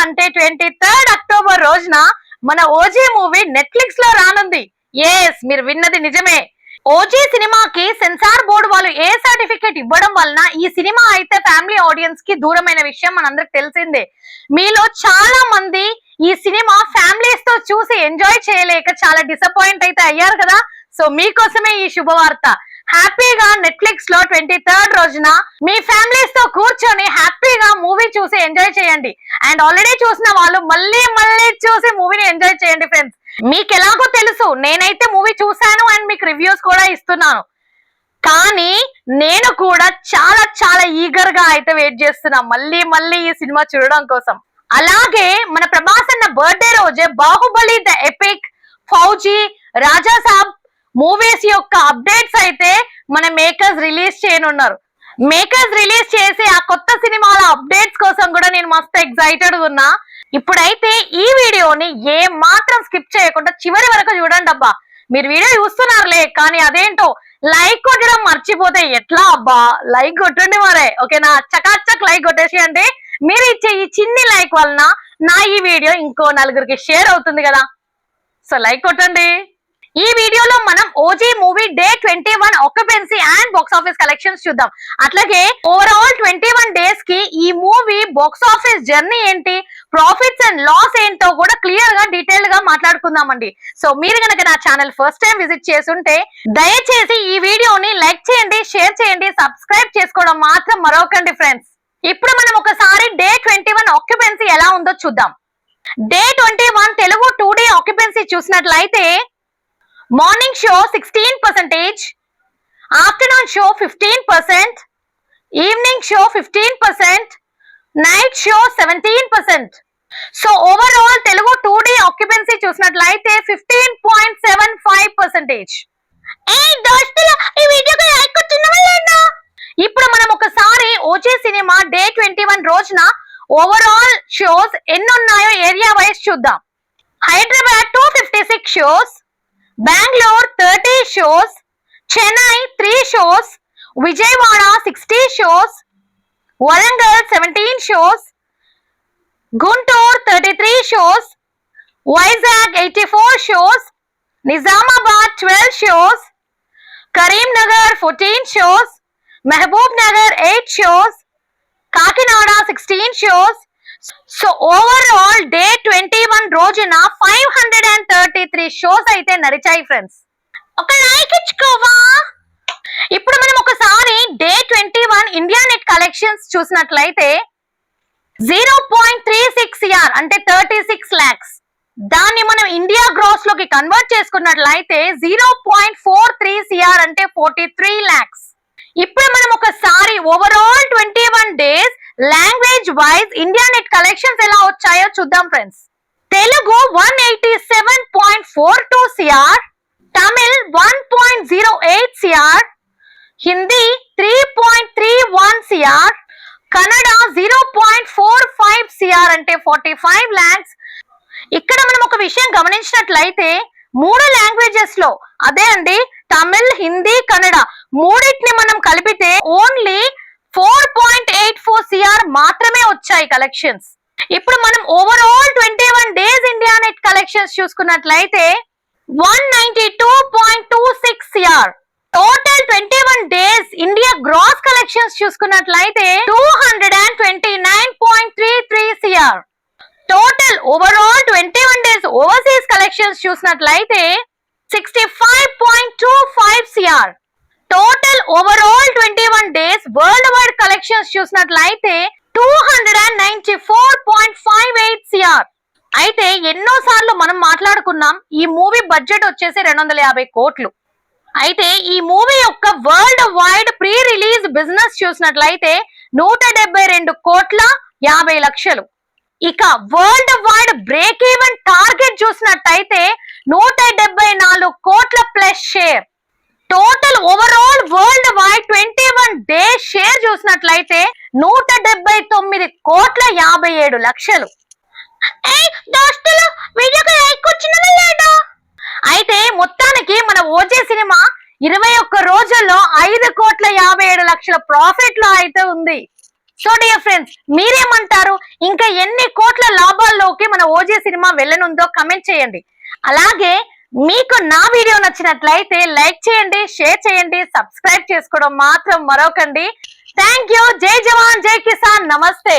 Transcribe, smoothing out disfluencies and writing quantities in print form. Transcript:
అంటే 23rd October రోజున మన ఓజీ మూవీ నెట్ఫ్లిక్స్ లో రానుంది. ఎస్, మీరు విన్నది నిజమే. ఓజీ సినిమాకి సెన్సార్ బోర్డు వాళ్ళు ఏ సర్టిఫికేట్ ఇవ్వడం వలన ఈ సినిమా అయితే ఫ్యామిలీ ఆడియన్స్ కి దూరమైన విషయం మనందరికి తెలిసిందే. మీలో చాలా మంది ఈ సినిమా ఫ్యామిలీస్ తో చూసి ఎంజాయ్ చేయలేక చాలా డిసప్పాయింట్ అయితే అయ్యారు కదా. సో మీకోసమే ఈ శుభవార్త. హ్యాపీగా నెట్ఫ్లిక్స్ లో 23rd రోజున మీ ఫ్యామిలీస్ తో కూర్చొని హ్యాపీగా మూవీ చూసి ఎంజాయ్ చేయండి. అండ్ ఆల్రెడీ చూసిన వాళ్ళు మళ్ళీ చూసి మూవీని ఎంజాయ్ చేయండి ఫ్రెండ్స్. మీకు ఎలాగో తెలుసు, నేనైతే మూవీ చూసాను అండ్ మీకు రివ్యూస్ కూడా ఇస్తున్నాను. కానీ నేను కూడా చాలా చాలా ఈగర్ గా అయితే వెయిట్ చేస్తున్నా మళ్ళీ ఈ సినిమా చూడడం కోసం. అలాగే మన ప్రభాస్ అన్న బర్త్డే రోజే Baahubali the epic, fauji, Raja Saab movies యొక్క అప్డేట్స్ అయితే మన మేకర్స్ రిలీజ్ చేయనున్నారు. మేకర్స్ రిలీజ్ చేసి ఆ కొత్త సినిమాల అప్డేట్స్ కోసం కూడా నేను మస్తు ఎక్సైటెడ్ ఉన్నా. ఇప్పుడైతే ఈ వీడియోని ఏ మాత్రం స్కిప్ చేయకుండా చివరి వరకు చూడండి అబ్బా. మీరు వీడియో చూస్తున్నారులే, కానీ అదేంటో లైక్ కొట్టడం మర్చిపోతే ఎట్లా అబ్బా. లైక్ కొట్టండి మరే, ఓకేనా? చకాచక్ లైక్ కొట్టేసి, అంటే మీరు ఇచ్చే ఈ చిన్ని లైక్ వలన నా ఈ వీడియో ఇంకో నలుగురికి షేర్ అవుతుంది కదా. సో లైక్ కొట్టండి. ఈ వీడియోలో మనం OG movie day 21 occupancy and box office collections చూద్దాం. అట్లాగే ఓవరాల్ 21 డేస్ కి ఈ మూవీ బాక్స్ ఆఫీస్ జర్నీ ఏంటి, ప్రాఫిట్స్ అండ్ లాస్ ఏంటో కూడా క్లియర్ గా డీటెయిల్ గా మాట్లాడుకుందామండి. సో మీరు కనుక నా ఛానల్ ఫస్ట్ టైం విజిట్ చేస్తుంటే దయచేసి ఈ వీడియోని లైక్ చేయండి, షేర్ చేయండి, సబ్స్క్రైబ్ చేసుకోవడం మాత్రం మరొకండి ఫ్రెండ్స్. ఇప్పుడు మనం ఒకసారి డే 21 ఆక్యుపెన్సీ ఎలా ఉందో చూద్దాం. డే 21 తెలుగు 2D ఆక్యుపెన్సీ చూసినట్లయితే morning show 16%, afternoon show 15%, evening show 15%, night show 17%. So overall Telugu 2D occupancy చూసినట్లయితే 15.75%. ఇప్పుడు మనం ఒకసారి ఓజీ సినిమా డే 21 రోజున ఓవరాల్ షోస్ ఎన్ని ఉన్నాయో ఏరియా వైజ్ చూద్దాం. Hyderabad 256 shows, Bengaluru 30 shows, Chennai 3 shows, Vijayawada 60 shows, Warangal 17 shows, Guntur 33 shows, Vizag 84 shows, Nizamabad 12 shows, Karimnagar 14 shows, Mahabubnagar 8 shows, Kakinada 16 shows. So overall day 21 రోజున 533 shows అయితే నడిచాయి ఫ్రెండ్స్. ఒక లైక్ ఇచ్చుకోవా. ఇప్పుడు మనం ఒకసారి డే 21 ఇండియా నెట్ కలెక్షన్స్ చూసినట్లయితే 0.36 CR అంటే 36 lakhs. దాన్ని మనం ఇండియా గ్రాస్ లోకి కన్వర్ట్ చేసుకున్నట్లయితే 0.43 CR అంటే 43 lakhs. ఇప్పుడు మనం ఒకసారి overall 21 days language wise India net collections ఎలా వచ్చాయో చూద్దాం friends. Telugu 187.42 CR, Tamil 1.08 CR, Hindi 3.31 CR, Kannada 0.45 CR అంటే 45 lakhs. ఇక్కడ మనం ఒక విషయం గమనించినట్లయితే 3 లాంగ్వేజెస్ లో, అదే అండి తమిళ్, హిందీ, కన్నడ మూడింటిని మనం కలిపితే ఓన్లీ 4.84 CR మాత్రమే వచ్చాయి కలెక్షన్స్. ఇప్పుడు మనం overall 21 days India net collections చూసుకున్నట్లయితే 192.26 CR. Total 21 days India gross collections చూసుకున్నట్లయితే 229.33 CR. Total overall 21 days overseas collections చూసినట్లయితే 65.25 CR. Total overall 21 days worldwide collections చూసినట్లయితే 294.58 CR. అయితే ఎన్నో సార్లు మనం మాట్లాడుకున్నాం, ఈ మూవీ బడ్జెట్ వచ్చేసి 250 కోట్లు. అయితే ఈ మూవీ యొక్క world wide pre release business చూసినట్లయితే 172 కోట్ల 50 లక్షలు. ఇక world wide break even target చూసినట్టయితే 174 కోట్ల plus share. Total overall world wide 21 days share చూసినట్లయితే 179 కోట్ల 57 లక్షలు. అయితే మొత్తానికి మన ఓజీ సినిమా 21 రోజుల్లో 5 కోట్ల 57 లక్షల ప్రాఫిట్ లో అయితే ఉంది. సో డియర్ ఫ్రెండ్స్, మీరేమంటారు? ఇంకా ఎన్ని కోట్ల లాభాల్లోకి మన ఓజీ సినిమా వెళ్ళనుందో కమెంట్ చేయండి. అలాగే మీకు నా వీడియో నచ్చినట్లయితే లైక్ చేయండి, షేర్ చేయండి, సబ్స్క్రైబ్ చేసుకోవడం మాత్రం మరొకండి. Thank you. జై జవాన్, జై కిసాన్, నమస్తే.